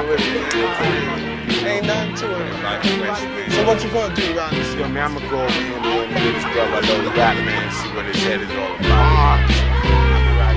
with it, man. Ain't nothing to it. So what you gonna do, Ron? Yo, man, I'ma go over here, man, and get his brother, I know he got, man, see what his head is all about.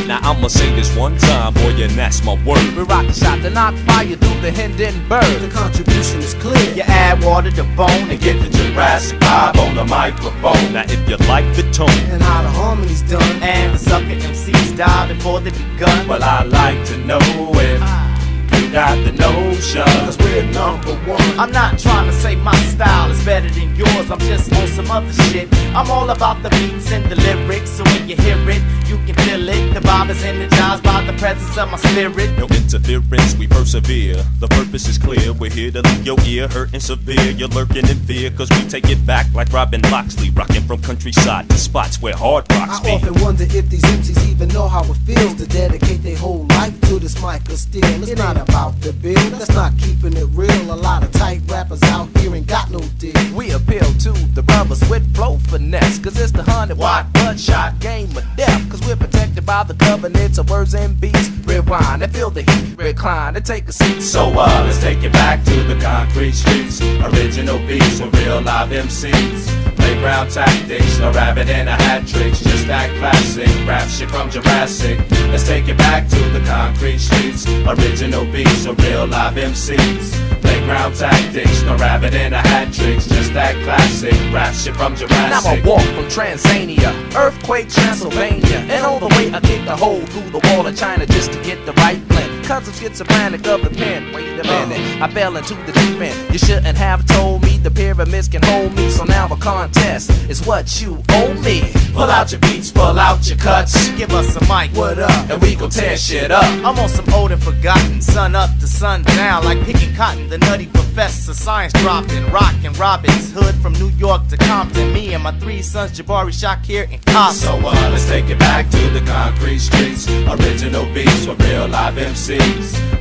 Now I'ma say this one time, boy, and that's my word. We rock the shot to knock fire through the Hindenburg. The contribution is clear. You add water to bone And get the Jurassic vibe on the microphone. Now if you like the tone And how the harmony's done. and the sucker MCs die before they begun. well, I like to know if you got the notion. Cause we're number one. I'm not trying to say my style is better than yours, I'm just on some other shit. I'm all about the beats and the lyrics, so when you hear it, you can feel it. The vibe is energized by the presence of my spirit. No interference, we persevere. The purpose is clear. We're here to leave your ear hurting severe. You're lurking in fear, cause we take it back like Robin Loxley, rocking from countryside to spots where hard rocks I be. often wonder if these MCs even know how it feels to dedicate their whole life to this mic of steel. It's not about the bill, that's not keeping it real. A lot of tight rappers out here ain't got no deal. We appeal to the brothers with flow finesse, cause it's the 100-watt bloodshot game of death. Cause we're protected by the covenants of words and beats. Rewind and feel the heat, recline and take a seat. So let's take it back to the concrete streets. Original beats with real live MCs. Playground tactics, no rabbit and a hat tricks. Just that classic rap shit from Jurassic. Let's take it back to the concrete streets. Original beats with real live MCs. Playground tactics, no rabbit and a hat tricks. Just that classic rap shit from And Jurassic. I'ma walk from Transania, earthquake Transylvania, and on the way I kick a hole through the wall of China just to get the right blend. Cause I'm schizophrenic of the pen. Wait a minute, I fell into the deep end. You shouldn't have told me the pyramids can hold me. So now a contest is what you owe me. Pull out your beats, pull out your cuts, Give us a mic, What up? and we gon' tear shit up. I'm on some old and forgotten, sun up to sun down, like picking cotton. The nutty professor, science dropping, rockin' Robin's Hood from New York to Compton. Me and my 3 sons, Jabari, Shakir, and Cobb. So let's take it back to the concrete streets. Original beats with real live MCs.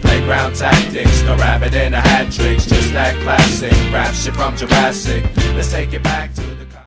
Playground tactics, no rabbit and a hat tricks. Just that classic rap shit from Jurassic. Let's take it back to the